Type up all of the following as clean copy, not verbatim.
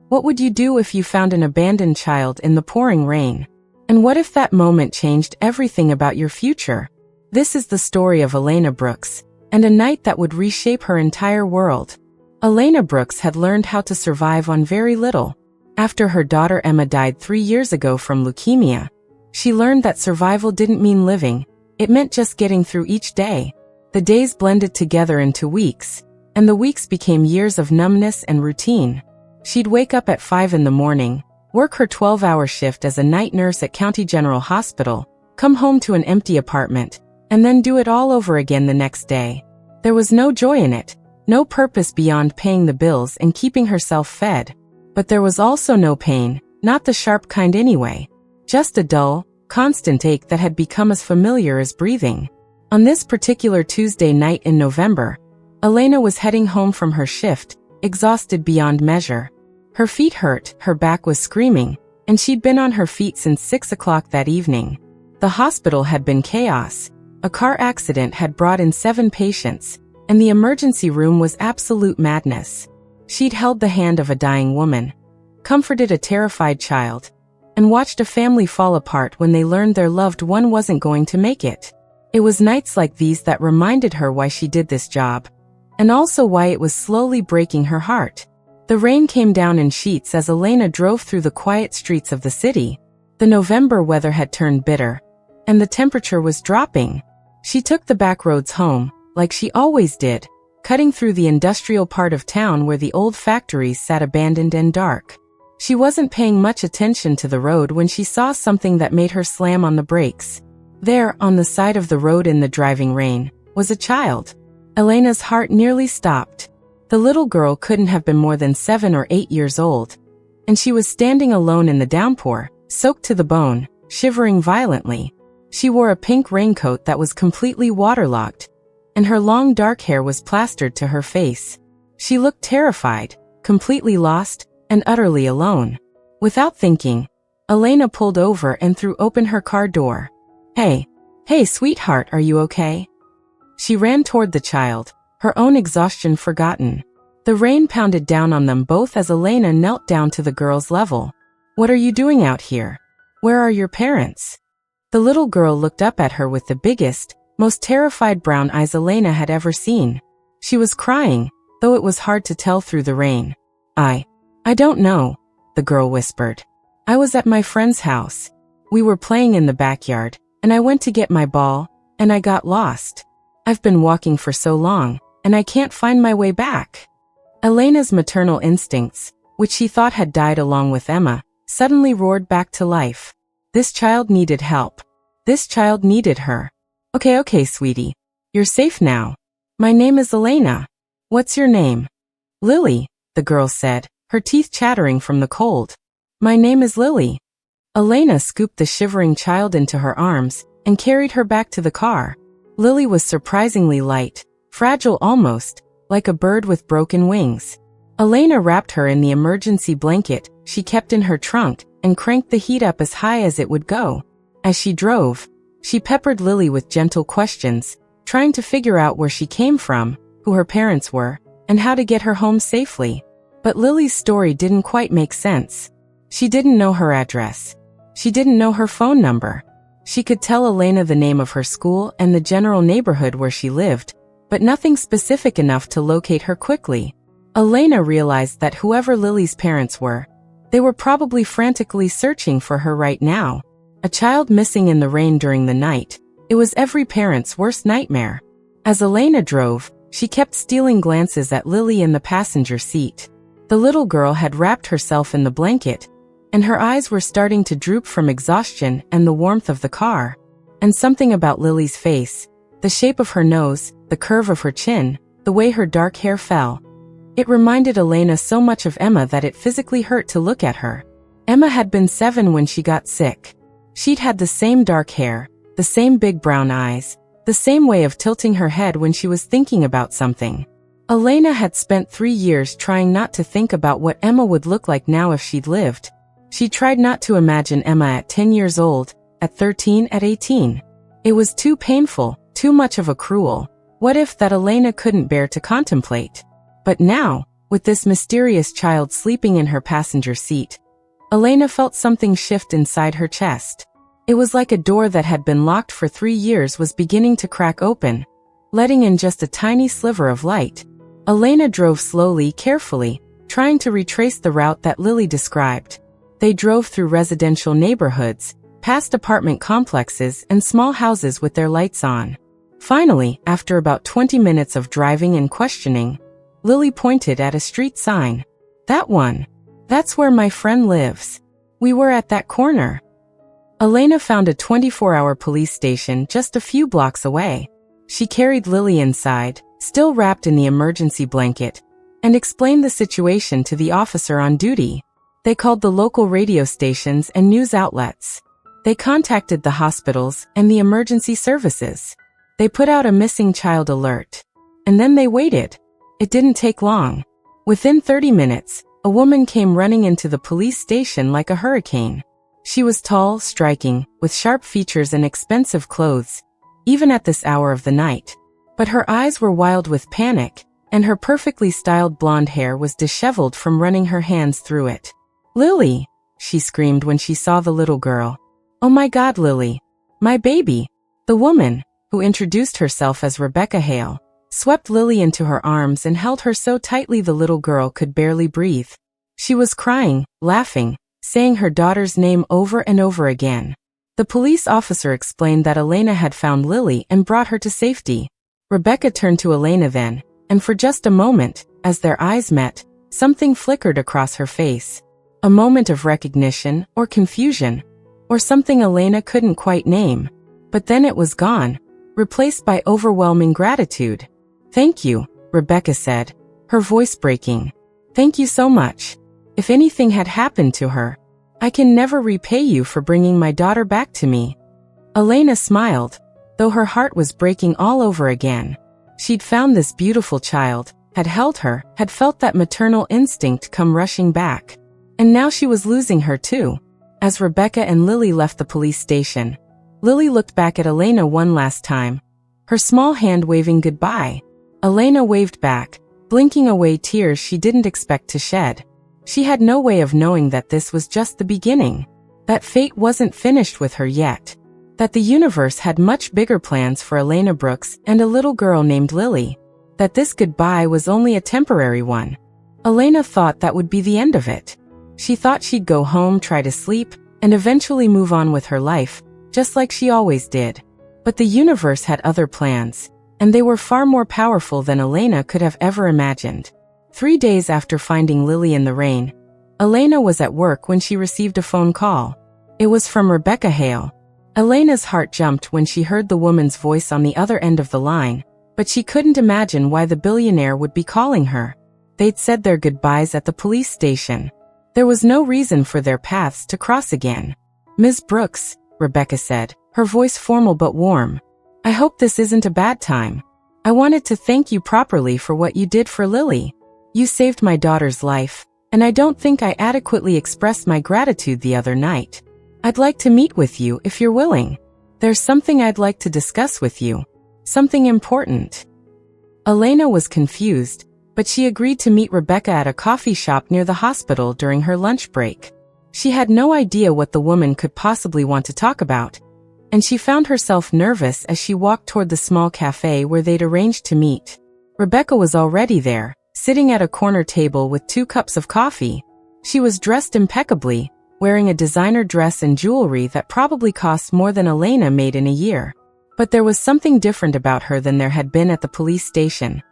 What would you do if you found an abandoned child in the pouring rain? And what if that moment changed everything about your future? This is the story of Elena Brooks, and a night that would reshape her entire world. Elena Brooks had learned how to survive on very little. After her daughter Emma died 3 years ago from leukemia, she learned that survival didn't mean living, it meant just getting through each day. The days blended together into weeks, and the weeks became years of numbness and routine. She'd wake up at 5 in the morning, work her 12-hour shift as a night nurse at County General Hospital, come home to an empty apartment, and then do it all over again the next day. There was no joy in it, no purpose beyond paying the bills and keeping herself fed. But there was also no pain, not the sharp kind anyway. Just a dull, constant ache that had become as familiar as breathing. On this particular Tuesday night in November, Elena was heading home from her shift, exhausted beyond measure. Her feet hurt, her back was screaming, and she'd been on her feet since 6 o'clock that evening. The hospital had been chaos. A car accident had brought in 7 patients, and the emergency room was absolute madness. She'd held the hand of a dying woman, comforted a terrified child, and watched a family fall apart when they learned their loved one wasn't going to make it. It was nights like these that reminded her why she did this job, and also why it was slowly breaking her heart. The rain came down in sheets as Elena drove through the quiet streets of the city. The November weather had turned bitter, and the temperature was dropping. She took the back roads home, like she always did, cutting through the industrial part of town where the old factories sat abandoned and dark. She wasn't paying much attention to the road when she saw something that made her slam on the brakes. There, on the side of the road in the driving rain, was a child. Elena's heart nearly stopped. The little girl couldn't have been more than 7 or 8 years old, and she was standing alone in the downpour, soaked to the bone, shivering violently. She wore a pink raincoat that was completely waterlogged, and her long dark hair was plastered to her face. She looked terrified, completely lost, and utterly alone. Without thinking, Elena pulled over and threw open her car door. Hey, sweetheart, are you okay?" She ran toward the child, her own exhaustion forgotten. The rain pounded down on them both as Elena knelt down to the girl's level. "What are you doing out here? Where are your parents?" The little girl looked up at her with the biggest, most terrified brown eyes Elena had ever seen. She was crying, though it was hard to tell through the rain. I don't know," the girl whispered. "I was at my friend's house. We were playing in the backyard, and I went to get my ball, and I got lost. I've been walking for so long, and I can't find my way back." Elena's maternal instincts, which she thought had died along with Emma, suddenly roared back to life. This child needed help. This child needed her. Okay, sweetie. You're safe now. My name is Elena. What's your name?" "Lily," the girl said, her teeth chattering from the cold. "My name is Lily." Elena scooped the shivering child into her arms and carried her back to the car. Lily was surprisingly light, fragile almost, like a bird with broken wings. Elena wrapped her in the emergency blanket she kept in her trunk and cranked the heat up as high as it would go. As she drove, she peppered Lily with gentle questions, trying to figure out where she came from, who her parents were, and how to get her home safely. But Lily's story didn't quite make sense. She didn't know her address. She didn't know her phone number. She could tell Elena the name of her school and the general neighborhood where she lived, but nothing specific enough to locate her quickly. Elena realized that whoever Lily's parents were, they were probably frantically searching for her right now. A child missing in the rain during the night, it was every parent's worst nightmare. As Elena drove, she kept stealing glances at Lily in the passenger seat. The little girl had wrapped herself in the blanket, and her eyes were starting to droop from exhaustion and the warmth of the car. And something about Lily's face, the shape of her nose, the curve of her chin, the way her dark hair fell. It reminded Elena so much of Emma that it physically hurt to look at her. Emma had been 7 when she got sick. She'd had the same dark hair, the same big brown eyes, the same way of tilting her head when she was thinking about something. Elena had spent 3 years trying not to think about what Emma would look like now if she'd lived. She tried not to imagine Emma at 10 years old, at 13, at 18. It was too painful, too much of a cruel what if that Elena couldn't bear to contemplate. But now, with this mysterious child sleeping in her passenger seat. Elena felt something shift inside her chest. It was like a door that had been locked for 3 years was beginning to crack open, letting in just a tiny sliver of light. Elena drove slowly, carefully, trying to retrace the route that Lily described. They drove through residential neighborhoods, past apartment complexes and small houses with their lights on. Finally, after about 20 minutes of driving and questioning, Lily pointed at a street sign. "That one. That's where my friend lives. We were at that corner." Elena found a 24-hour police station just a few blocks away. She carried Lily inside, still wrapped in the emergency blanket, and explained the situation to the officer on duty. They called the local radio stations and news outlets. They contacted the hospitals and the emergency services. They put out a missing child alert. And then they waited. It didn't take long. Within 30 minutes, a woman came running into the police station like a hurricane. She was tall, striking, with sharp features and expensive clothes, even at this hour of the night. But her eyes were wild with panic, and her perfectly styled blonde hair was disheveled from running her hands through it. "Lily!" she screamed when she saw the little girl. "Oh my God, Lily! My baby!" The woman, who introduced herself as Rebecca Hale, swept Lily into her arms and held her so tightly the little girl could barely breathe. She was crying, laughing, saying her daughter's name over and over again. The police officer explained that Elena had found Lily and brought her to safety. Rebecca turned to Elena then, and for just a moment, as their eyes met, something flickered across her face. A moment of recognition, or confusion, or something Elena couldn't quite name. But then it was gone, replaced by overwhelming gratitude. "Thank you," Rebecca said, her voice breaking. "Thank you so much. If anything had happened to her, I can never repay you for bringing my daughter back to me." Elena smiled, though her heart was breaking all over again. She'd found this beautiful child, had held her, had felt that maternal instinct come rushing back. And now she was losing her too. As Rebecca and Lily left the police station, Lily looked back at Elena one last time, her small hand waving goodbye. Elena waved back, blinking away tears she didn't expect to shed. She had no way of knowing that this was just the beginning, that fate wasn't finished with her yet, that the universe had much bigger plans for Elena Brooks and a little girl named Lily, that this goodbye was only a temporary one. Elena thought that would be the end of it. She thought she'd go home, try to sleep, and eventually move on with her life, just like she always did. But the universe had other plans, and they were far more powerful than Elena could have ever imagined. 3 days after finding Lily in the rain, Elena was at work when she received a phone call. It was from Rebecca Hale. Elena's heart jumped when she heard the woman's voice on the other end of the line, but she couldn't imagine why the billionaire would be calling her. They'd said their goodbyes at the police station. There was no reason for their paths to cross again. "Ms. Brooks," Rebecca said, her voice formal but warm, "I hope this isn't a bad time. I wanted to thank you properly for what you did for Lily. You saved my daughter's life, and I don't think I adequately expressed my gratitude the other night. I'd like to meet with you if you're willing. There's something I'd like to discuss with you. Something important." Elena was confused, but she agreed to meet Rebecca at a coffee shop near the hospital during her lunch break. She had no idea what the woman could possibly want to talk about, and she found herself nervous as she walked toward the small cafe where they'd arranged to meet. Rebecca was already there, sitting at a corner table with 2 cups of coffee. She was dressed impeccably, wearing a designer dress and jewelry that probably cost more than Elena made in a year. But there was something different about her than there had been at the police station.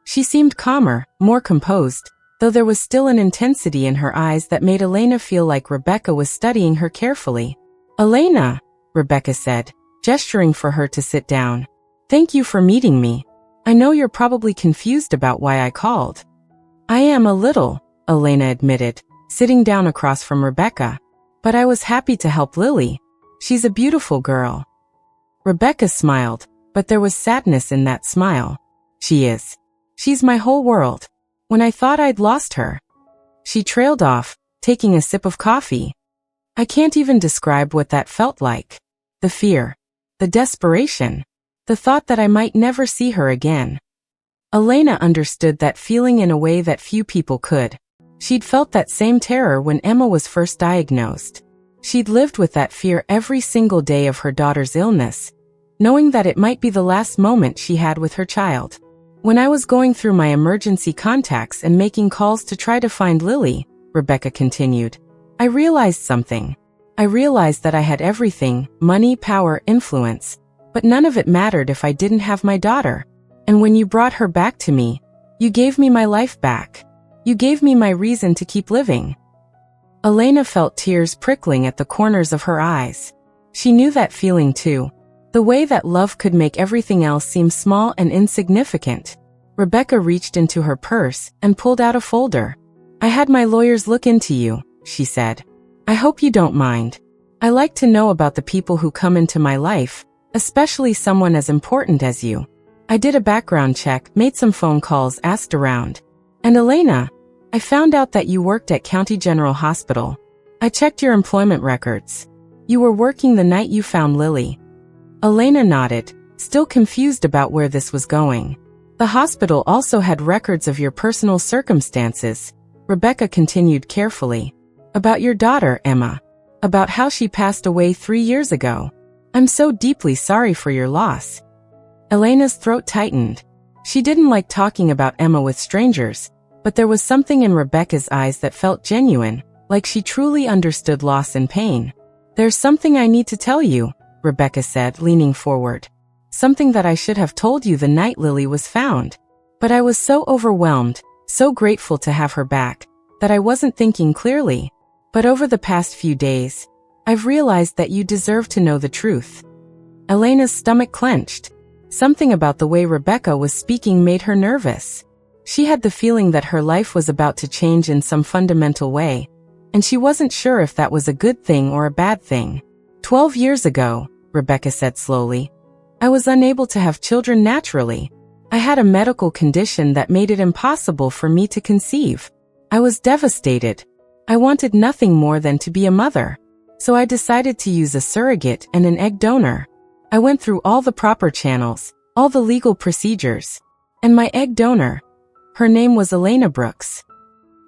She seemed calmer, more composed, though there was still an intensity in her eyes that made Elena feel like Rebecca was studying her carefully. "Elena," Rebecca said, gesturing for her to sit down. "Thank you for meeting me. I know you're probably confused about why I called." "I am a little," Elena admitted, sitting down across from Rebecca. "But I was happy to help Lily. She's a beautiful girl." Rebecca smiled, but there was sadness in that smile. "She is. She's my whole world. When I thought I'd lost her." She trailed off, taking a sip of coffee. "I can't even describe what that felt like. The fear, the desperation, the thought that I might never see her again." Elena understood that feeling in a way that few people could. She'd felt that same terror when Emma was first diagnosed. She'd lived with that fear every single day of her daughter's illness, knowing that it might be the last moment she had with her child. When I was going through my emergency contacts and making calls to try to find Lily, Rebecca continued, I realized something. I realized that I had everything, money, power, influence, but none of it mattered if I didn't have my daughter. And when you brought her back to me, you gave me my life back. You gave me my reason to keep living. Elena felt tears prickling at the corners of her eyes. She knew that feeling too. The way that love could make everything else seem small and insignificant. Rebecca reached into her purse and pulled out a folder. I had my lawyers look into you, she said. I hope you don't mind. I like to know about the people who come into my life, especially someone as important as you. I did a background check, made some phone calls, asked around. And Elena, I found out that you worked at County General Hospital. I checked your employment records. You were working the night you found Lily. Elena nodded, still confused about where this was going. The hospital also had records of your personal circumstances, Rebecca continued carefully. About your daughter, Emma. About how she passed away 3 years ago. I'm so deeply sorry for your loss. Elena's throat tightened. She didn't like talking about Emma with strangers, but there was something in Rebecca's eyes that felt genuine, like she truly understood loss and pain. There's something I need to tell you, Rebecca said, leaning forward. Something that I should have told you the night Lily was found. But I was so overwhelmed, so grateful to have her back, that I wasn't thinking clearly. But over the past few days, I've realized that you deserve to know the truth. Elena's stomach clenched. Something about the way Rebecca was speaking made her nervous. She had the feeling that her life was about to change in some fundamental way, and she wasn't sure if that was a good thing or a bad thing. 12 years ago, Rebecca said slowly, I was unable to have children naturally. I had a medical condition that made it impossible for me to conceive. I was devastated. I wanted nothing more than to be a mother. So I decided to use a surrogate and an egg donor. I went through all the proper channels, all the legal procedures. And my egg donor, her name was Elena Brooks.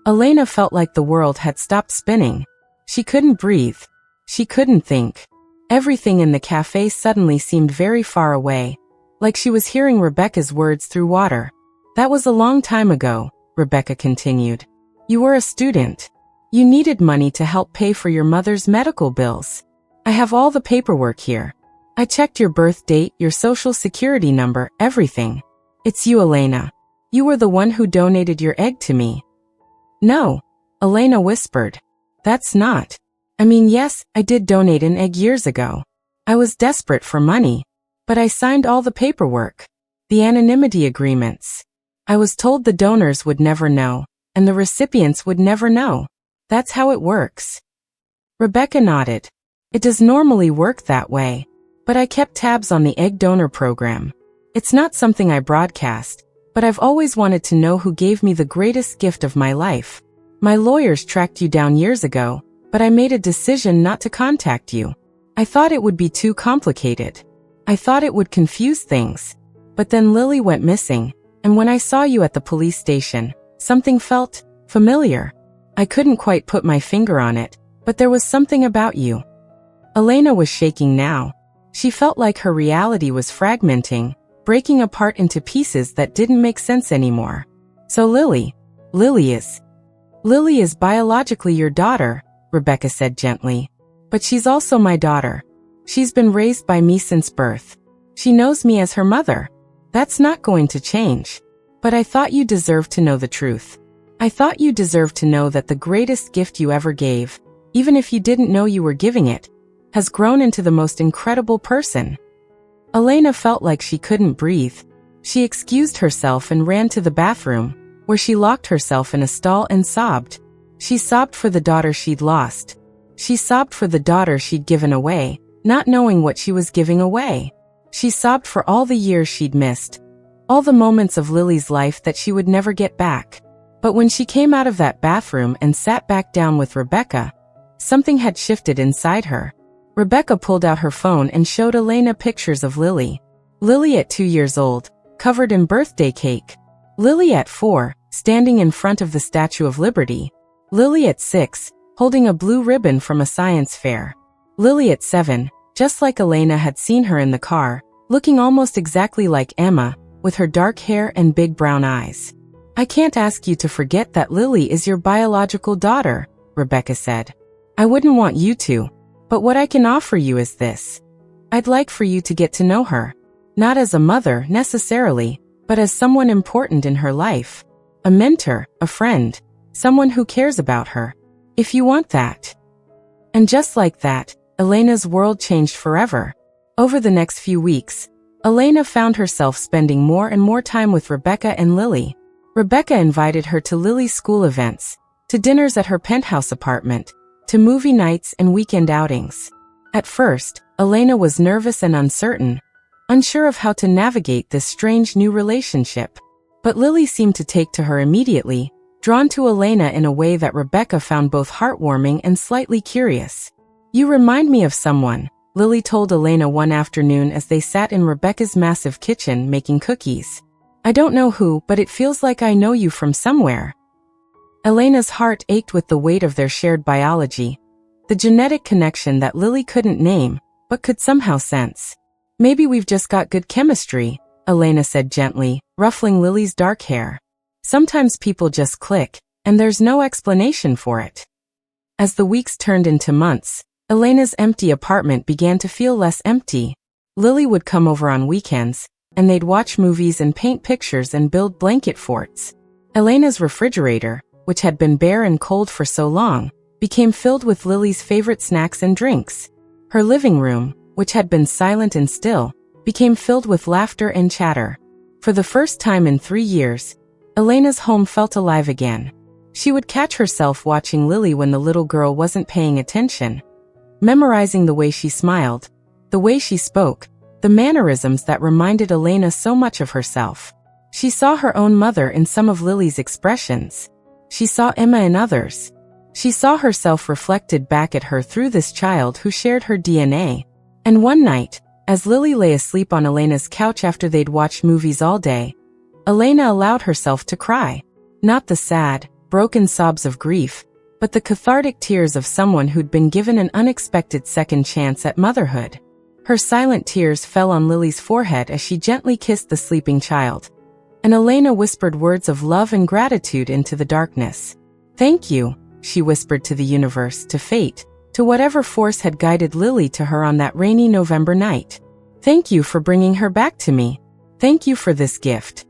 Elena felt like the world had stopped spinning. She couldn't breathe. She couldn't think. Everything in the cafe suddenly seemed very far away, like she was hearing Rebecca's words through water. That was a long time ago, Rebecca continued. You were a student. You needed money to help pay for your mother's medical bills. I have all the paperwork here. I checked your birth date, your social security number, everything. It's you, Elena. You were the one who donated your egg to me. No, Elena whispered. That's not. I mean, yes, I did donate an egg years ago. I was desperate for money. But I signed all the paperwork. The anonymity agreements. I was told the donors would never know, and the recipients would never know. That's how it works. Rebecca nodded. It does normally work that way. But I kept tabs on the egg donor program. It's not something I broadcast, but I've always wanted to know who gave me the greatest gift of my life. My lawyers tracked you down years ago, but I made a decision not to contact you. I thought it would be too complicated. I thought it would confuse things. But then Lily went missing, and when I saw you at the police station, something felt familiar. I couldn't quite put my finger on it, but there was something about you. Elena was shaking now. She felt like her reality was fragmenting, breaking apart into pieces that didn't make sense anymore. So Lily is biologically your daughter, Rebecca said gently. But she's also my daughter. She's been raised by me since birth. She knows me as her mother. That's not going to change. But I thought you deserved to know the truth. I thought you deserved to know that the greatest gift you ever gave, even if you didn't know you were giving it, has grown into the most incredible person. Elena felt like she couldn't breathe. She excused herself and ran to the bathroom, where she locked herself in a stall and sobbed. She sobbed for the daughter she'd lost. She sobbed for the daughter she'd given away, not knowing what she was giving away. She sobbed for all the years she'd missed, all the moments of Lily's life that she would never get back. But when she came out of that bathroom and sat back down with Rebecca, something had shifted inside her. Rebecca pulled out her phone and showed Elena pictures of Lily. Lily at 2 years old, covered in birthday cake. Lily at 4, standing in front of the Statue of Liberty. Lily at 6, holding a blue ribbon from a science fair. Lily at 7, just like Elena had seen her in the car, looking almost exactly like Emma, with her dark hair and big brown eyes. "I can't ask you to forget that Lily is your biological daughter," Rebecca said. "I wouldn't want you to, but what I can offer you is this. I'd like for you to get to know her. Not as a mother, necessarily, but as someone important in her life. A mentor, a friend, someone who cares about her. If you want that." And just like that, Elena's world changed forever. Over the next few weeks, Elena found herself spending more and more time with Rebecca and Lily. Rebecca invited her to Lily's school events, to dinners at her penthouse apartment, to movie nights and weekend outings. At first, Elena was nervous and uncertain, unsure of how to navigate this strange new relationship. But Lily seemed to take to her immediately, drawn to Elena in a way that Rebecca found both heartwarming and slightly curious. "You remind me of someone," Lily told Elena one afternoon as they sat in Rebecca's massive kitchen making cookies. "I don't know who, but it feels like I know you from somewhere." Elena's heart ached with the weight of their shared biology, the genetic connection that Lily couldn't name, but could somehow sense. "Maybe we've just got good chemistry," Elena said gently, ruffling Lily's dark hair. "Sometimes people just click, and there's no explanation for it." As the weeks turned into months, Elena's empty apartment began to feel less empty. Lily would come over on weekends, and they'd watch movies and paint pictures and build blanket forts. Elena's refrigerator, which had been bare and cold for so long, became filled with Lily's favorite snacks and drinks. Her living room, which had been silent and still, became filled with laughter and chatter. For the first time in 3 years, Elena's home felt alive again. She would catch herself watching Lily when the little girl wasn't paying attention, memorizing the way she smiled, the way she spoke, the mannerisms that reminded Elena so much of herself. She saw her own mother in some of Lily's expressions. She saw Emma in others. She saw herself reflected back at her through this child who shared her DNA. And one night, as Lily lay asleep on Elena's couch after they'd watched movies all day, Elena allowed herself to cry. Not the sad, broken sobs of grief, but the cathartic tears of someone who'd been given an unexpected second chance at motherhood. Her silent tears fell on Lily's forehead as she gently kissed the sleeping child, and Elena whispered words of love and gratitude into the darkness. "Thank you," she whispered to the universe, to fate, to whatever force had guided Lily to her on that rainy November night. "Thank you for bringing her back to me. Thank you for this gift."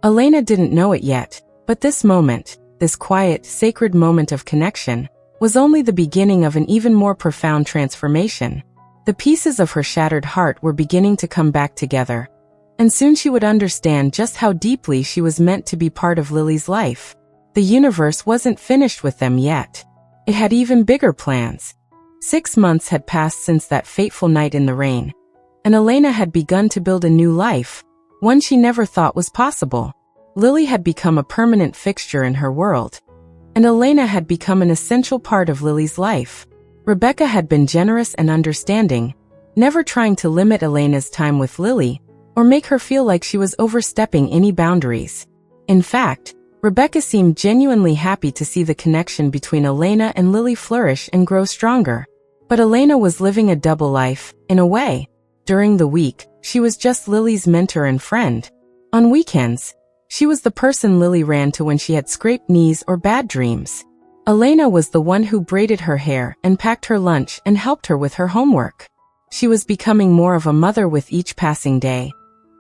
Elena didn't know it yet, but this moment, this quiet, sacred moment of connection, was only the beginning of an even more profound transformation. The pieces of her shattered heart were beginning to come back together, and soon she would understand just how deeply she was meant to be part of Lily's life. The universe wasn't finished with them yet. It had even bigger plans. 6 months had passed since that fateful night in the rain, and Elena had begun to build a new life, one she never thought was possible. Lily had become a permanent fixture in her world, and Elena had become an essential part of Lily's life. Rebecca had been generous and understanding, never trying to limit Elena's time with Lily or make her feel like she was overstepping any boundaries. In fact, Rebecca seemed genuinely happy to see the connection between Elena and Lily flourish and grow stronger. But Elena was living a double life, in a way. During the week, she was just Lily's mentor and friend. On weekends, she was the person Lily ran to when she had scraped knees or bad dreams. Elena was the one who braided her hair and packed her lunch and helped her with her homework. She was becoming more of a mother with each passing day,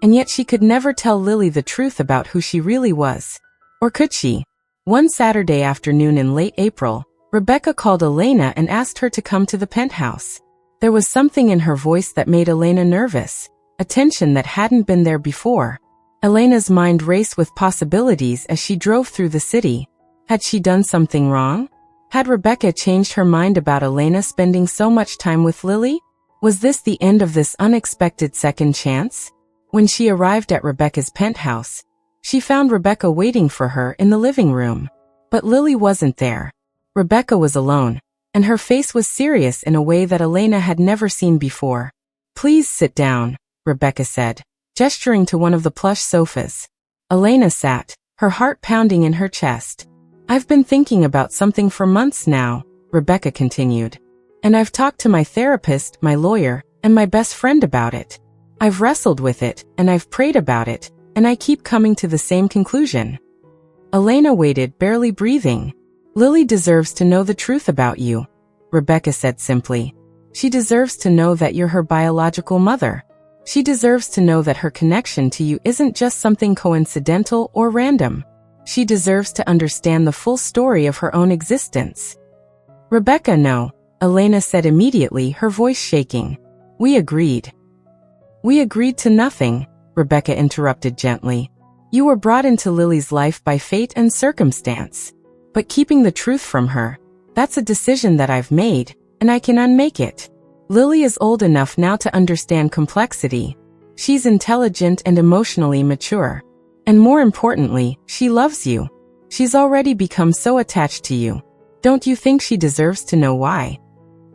and yet she could never tell Lily the truth about who she really was. Or could she? One Saturday afternoon in late April, Rebecca called Elena and asked her to come to the penthouse. There was something in her voice that made Elena nervous, a tension that hadn't been there before. Elena's mind raced with possibilities as she drove through the city. Had she done something wrong? Had Rebecca changed her mind about Elena spending so much time with Lily? Was this the end of this unexpected second chance? When she arrived at Rebecca's penthouse, she found Rebecca waiting for her in the living room. But Lily wasn't there. Rebecca was alone, and her face was serious in a way that Elena had never seen before. "Please sit down," Rebecca said, gesturing to one of the plush sofas. Elena sat, her heart pounding in her chest. I've been thinking about something for months now, Rebecca continued. And I've talked to my therapist, my lawyer, and my best friend about it. I've wrestled with it, and I've prayed about it, and I keep coming to the same conclusion. Elena waited, barely breathing. Lily deserves to know the truth about you, Rebecca said simply. She deserves to know that you're her biological mother. She deserves to know that her connection to you isn't just something coincidental or random. She deserves to understand the full story of her own existence. Rebecca, no, Elena said immediately, her voice shaking. We agreed. We agreed to nothing, Rebecca interrupted gently. You were brought into Lily's life by fate and circumstance. But keeping the truth from her, that's a decision that I've made, and I can unmake it. Lily is old enough now to understand complexity. She's intelligent and emotionally mature. And more importantly, she loves you. She's already become so attached to you. Don't you think she deserves to know why?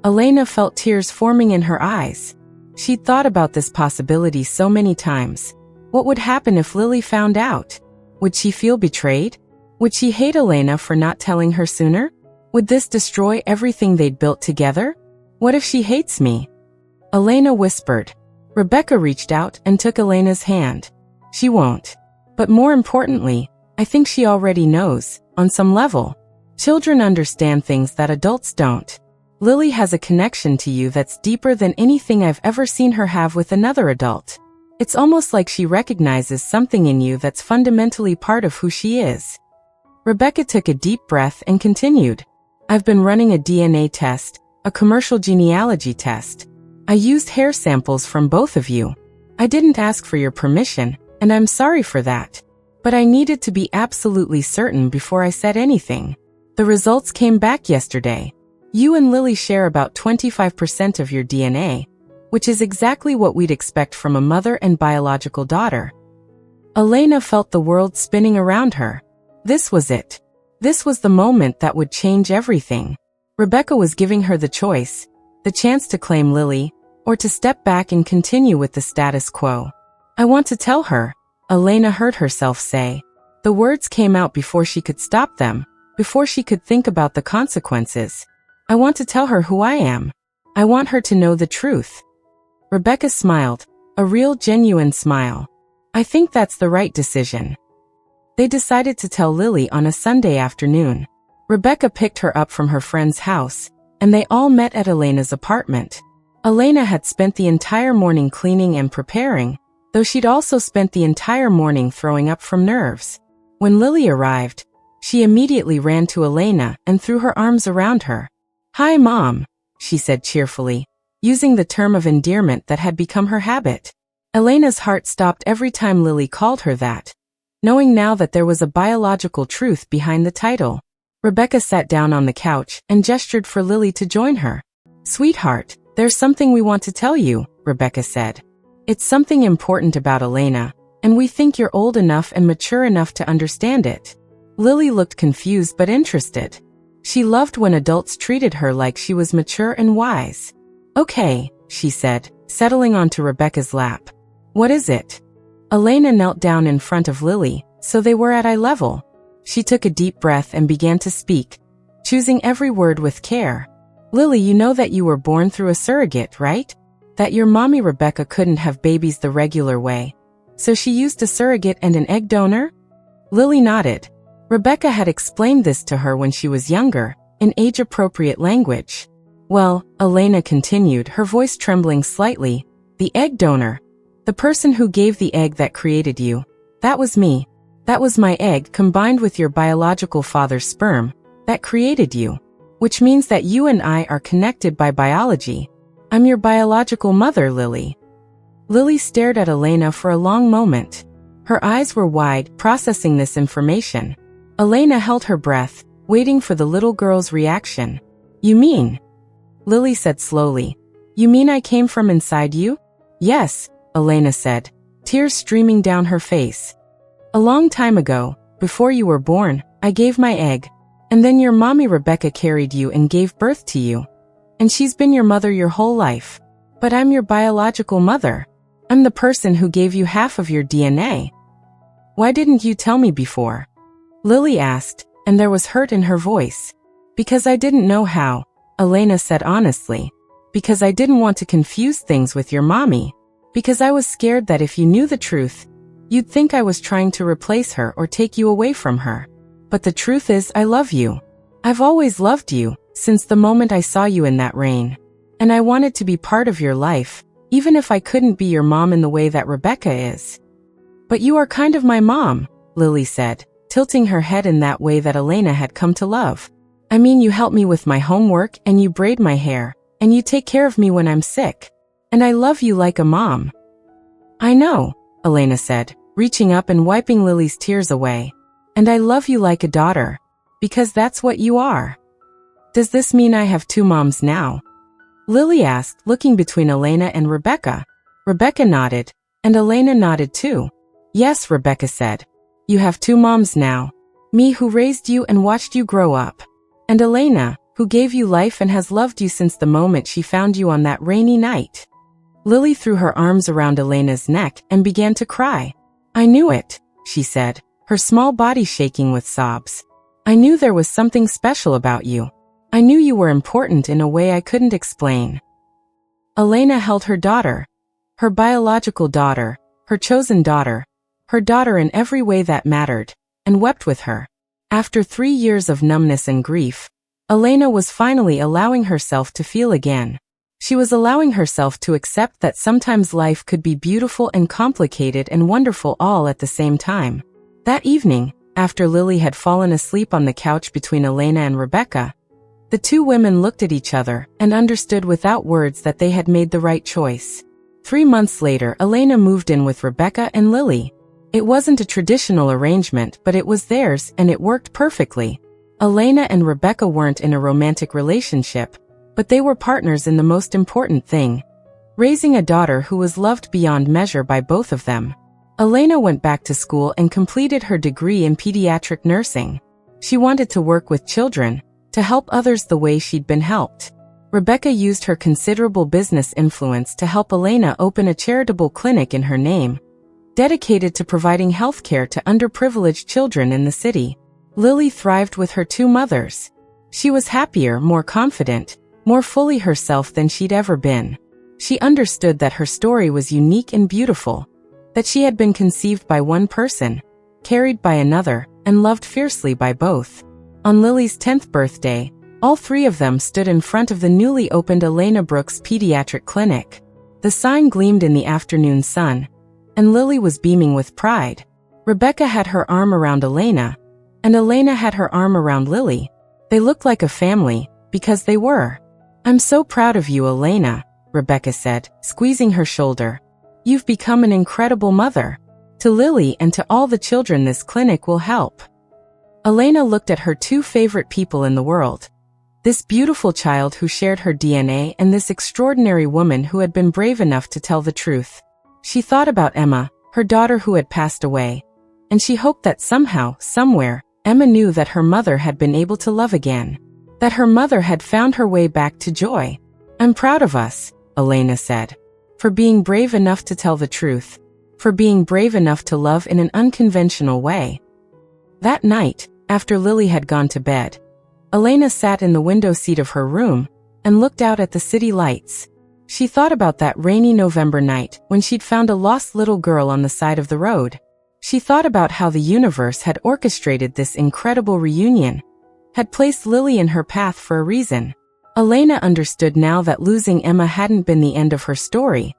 Elena felt tears forming in her eyes. She'd thought about this possibility so many times. What would happen if Lily found out? Would she feel betrayed? Would she hate Elena for not telling her sooner? Would this destroy everything they'd built together? What if she hates me? Elena whispered. Rebecca reached out and took Elena's hand. She won't. But more importantly, I think she already knows, on some level. Children understand things that adults don't. Lily has a connection to you that's deeper than anything I've ever seen her have with another adult. It's almost like she recognizes something in you that's fundamentally part of who she is. Rebecca took a deep breath and continued. I've been running a DNA test, a commercial genealogy test. I used hair samples from both of you. I didn't ask for your permission, and I'm sorry for that. But I needed to be absolutely certain before I said anything. The results came back yesterday. You and Lily share about 25% of your DNA, which is exactly what we'd expect from a mother and biological daughter. Elena felt the world spinning around her. This was it. This was the moment that would change everything. Rebecca was giving her the choice, the chance to claim Lily, or to step back and continue with the status quo. I want to tell her, Elena heard herself say. The words came out before she could stop them, before she could think about the consequences. I want to tell her who I am. I want her to know the truth. Rebecca smiled, a real genuine smile. I think that's the right decision. They decided to tell Lily on a Sunday afternoon. Rebecca picked her up from her friend's house, and they all met at Elena's apartment. Elena had spent the entire morning cleaning and preparing, though she'd also spent the entire morning throwing up from nerves. When Lily arrived, she immediately ran to Elena and threw her arms around her. Hi, Mom, she said cheerfully, using the term of endearment that had become her habit. Elena's heart stopped every time Lily called her that, knowing now that there was a biological truth behind the title. Rebecca sat down on the couch and gestured for Lily to join her. Sweetheart, there's something we want to tell you, Rebecca said. It's something important about Elena, and we think you're old enough and mature enough to understand it. Lily looked confused but interested. She loved when adults treated her like she was mature and wise. Okay, she said, settling onto Rebecca's lap. What is it? Elena knelt down in front of Lily, so they were at eye level. She took a deep breath and began to speak, choosing every word with care. Lily, you know that you were born through a surrogate, right? That your mommy Rebecca couldn't have babies the regular way. So she used a surrogate and an egg donor? Lily nodded. Rebecca had explained this to her when she was younger, in age-appropriate language. Well, Elena continued, her voice trembling slightly, the egg donor. The person who gave the egg that created you. That was me. That was my egg combined with your biological father's sperm, that created you. Which means that you and I are connected by biology. I'm your biological mother, Lily. Lily stared at Elena for a long moment. Her eyes were wide, processing this information. Elena held her breath, waiting for the little girl's reaction. You mean? Lily said slowly. You mean I came from inside you? Yes, Elena said, tears streaming down her face. A long time ago, before you were born, I gave my egg. And then your mommy Rebecca carried you and gave birth to you. And she's been your mother your whole life. But I'm your biological mother. I'm the person who gave you half of your DNA. Why didn't you tell me before? Lily asked, and there was hurt in her voice. Because I didn't know how, Elena said honestly. Because I didn't want to confuse things with your mommy. Because I was scared that if you knew the truth, you'd think I was trying to replace her or take you away from her. But the truth is, I love you. I've always loved you, since the moment I saw you in that rain. And I wanted to be part of your life, even if I couldn't be your mom in the way that Rebecca is. But you are kind of my mom, Lily said, tilting her head in that way that Elena had come to love. I mean, you help me with my homework, and you braid my hair, and you take care of me when I'm sick. And I love you like a mom. I know, Elena said, reaching up and wiping Lily's tears away. And I love you like a daughter. Because that's what you are. Does this mean I have two moms now? Lily asked, looking between Elena and Rebecca. Rebecca nodded, and Elena nodded too. Yes, Rebecca said. You have two moms now. Me, who raised you and watched you grow up. And Elena, who gave you life and has loved you since the moment she found you on that rainy night. Lily threw her arms around Elena's neck and began to cry. I knew it, she said, her small body shaking with sobs. I knew there was something special about you. I knew you were important in a way I couldn't explain. Elena held her daughter, her biological daughter, her chosen daughter, her daughter in every way that mattered, and wept with her. After 3 years of numbness and grief, Elena was finally allowing herself to feel again. She was allowing herself to accept that sometimes life could be beautiful and complicated and wonderful all at the same time. That evening, after Lily had fallen asleep on the couch between Elena and Rebecca, the two women looked at each other and understood without words that they had made the right choice. 3 months later, Elena moved in with Rebecca and Lily. It wasn't a traditional arrangement, but it was theirs, and it worked perfectly. Elena and Rebecca weren't in a romantic relationship, but they were partners in the most important thing, raising a daughter who was loved beyond measure by both of them. Elena went back to school and completed her degree in pediatric nursing. She wanted to work with children, to help others the way she'd been helped. Rebecca used her considerable business influence to help Elena open a charitable clinic in her name, dedicated to providing healthcare to underprivileged children in the city. Lily thrived with her two mothers. She was happier, more confident, more fully herself than she'd ever been. She understood that her story was unique and beautiful, that she had been conceived by one person, carried by another, and loved fiercely by both. On Lily's 10th birthday, all three of them stood in front of the newly opened Elena Brooks pediatric clinic. The sign gleamed in the afternoon sun, and Lily was beaming with pride. Rebecca had her arm around Elena, and Elena had her arm around Lily. They looked like a family, because they were. I'm so proud of you, Elena, Rebecca said, squeezing her shoulder. You've become an incredible mother. To Lily and to all the children this clinic will help. Elena looked at her two favorite people in the world. This beautiful child who shared her DNA and this extraordinary woman who had been brave enough to tell the truth. She thought about Emma, her daughter who had passed away, and she hoped that somehow, somewhere, Emma knew that her mother had been able to love again, that her mother had found her way back to joy. I'm proud of us, Elena said, for being brave enough to tell the truth, for being brave enough to love in an unconventional way. That night, after Lily had gone to bed, Elena sat in the window seat of her room and looked out at the city lights. She thought about that rainy November night when she'd found a lost little girl on the side of the road. She thought about how the universe had orchestrated this incredible reunion, had placed Lily in her path for a reason. Elena understood now that losing Emma hadn't been the end of her story.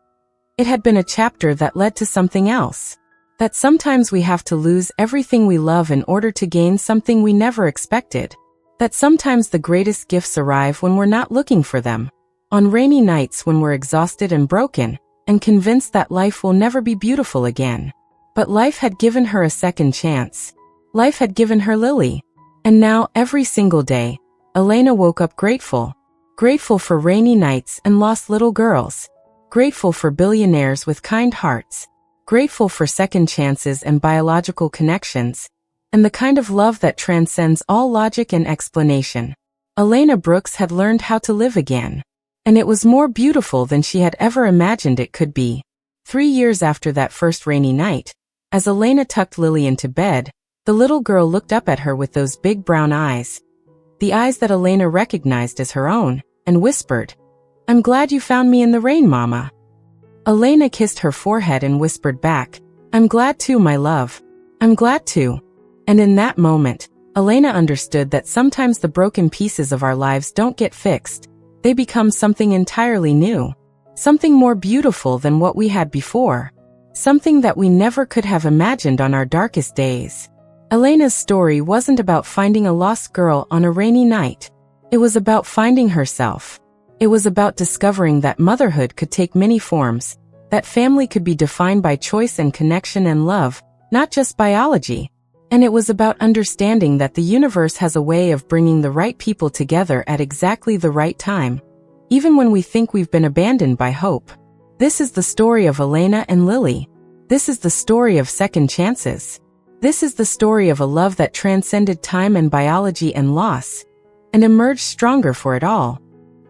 It had been a chapter that led to something else. That sometimes we have to lose everything we love in order to gain something we never expected. That sometimes the greatest gifts arrive when we're not looking for them. On rainy nights when we're exhausted and broken, and convinced that life will never be beautiful again. But life had given her a second chance. Life had given her Lily. And now, every single day, Elena woke up grateful. Grateful for rainy nights and lost little girls. Grateful for billionaires with kind hearts. Grateful for second chances and biological connections. And the kind of love that transcends all logic and explanation. Elena Brooks had learned how to live again. And it was more beautiful than she had ever imagined it could be. 3 years after that first rainy night, as Elena tucked Lily into bed, The little girl looked up at her with those big brown eyes, the eyes that Elena recognized as her own, and whispered, "I'm glad you found me in the rain, Mama." Elena kissed her forehead and whispered back, "I'm glad too, my love. I'm glad too." And in that moment, Elena understood that sometimes the broken pieces of our lives don't get fixed. They become something entirely new. Something more beautiful than what we had before. Something that we never could have imagined on our darkest days. Elena's story wasn't about finding a lost girl on a rainy night. It was about finding herself. It was about discovering that motherhood could take many forms, that family could be defined by choice and connection and love, not just biology. And it was about understanding that the universe has a way of bringing the right people together at exactly the right time, even when we think we've been abandoned by hope. This is the story of Elena and Lily. This is the story of second chances. This is the story of a love that transcended time and biology and loss, and emerged stronger for it all.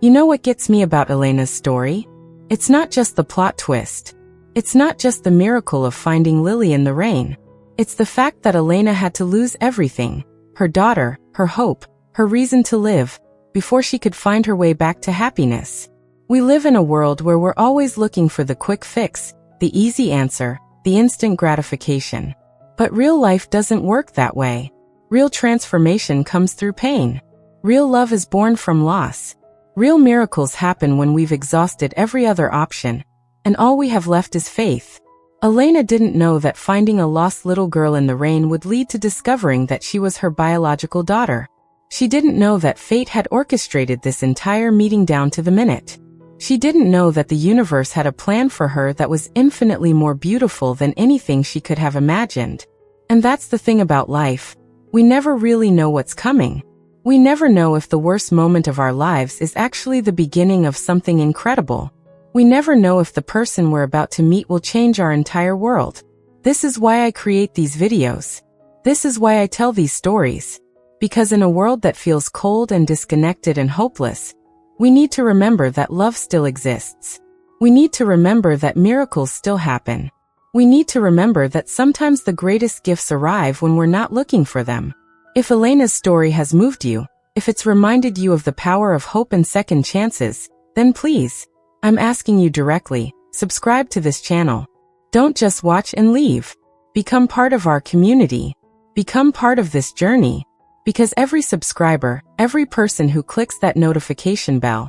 You know what gets me about Elena's story? It's not just the plot twist. It's not just the miracle of finding Lily in the rain. It's the fact that Elena had to lose everything, her daughter, her hope, her reason to live, before she could find her way back to happiness. We live in a world where we're always looking for the quick fix, the easy answer, the instant gratification. But real life doesn't work that way. Real transformation comes through pain. Real love is born from loss. Real miracles happen when we've exhausted every other option, and all we have left is faith. Elena didn't know that finding a lost little girl in the rain would lead to discovering that she was her biological daughter. She didn't know that fate had orchestrated this entire meeting down to the minute. She didn't know that the universe had a plan for her that was infinitely more beautiful than anything she could have imagined. And that's the thing about life. We never really know what's coming. We never know if the worst moment of our lives is actually the beginning of something incredible. We never know if the person we're about to meet will change our entire world. This is why I create these videos. This is why I tell these stories. Because in a world that feels cold and disconnected and hopeless, we need to remember that love still exists. We need to remember that miracles still happen. We need to remember that sometimes the greatest gifts arrive when we're not looking for them. If Elena's story has moved you, if it's reminded you of the power of hope and second chances, then please, I'm asking you directly, subscribe to this channel. Don't just watch and leave. Become part of our community. Become part of this journey. Because every subscriber, every person who clicks that notification bell,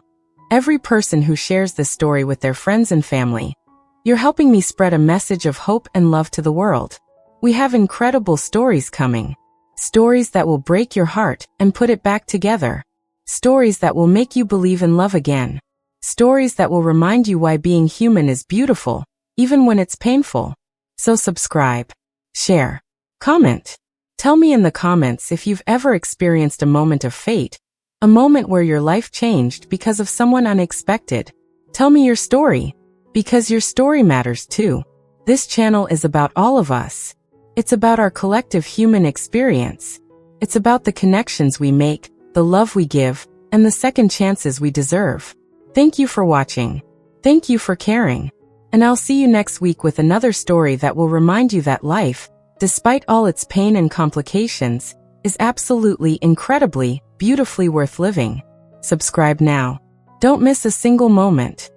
every person who shares this story with their friends and family, you're helping me spread a message of hope and love to the world. We have incredible stories coming. Stories that will break your heart and put it back together. Stories that will make you believe in love again. Stories that will remind you why being human is beautiful, even when it's painful. So subscribe, share, comment. Tell me in the comments if you've ever experienced a moment of fate, a moment where your life changed because of someone unexpected. Tell me your story, because your story matters too. This channel is about all of us. It's about our collective human experience. It's about the connections we make, the love we give, and the second chances we deserve. Thank you for watching. Thank you for caring. And I'll see you next week with another story that will remind you that life, despite all its pain and complications, is absolutely, incredibly, beautifully worth living. Subscribe now. Don't miss a single moment.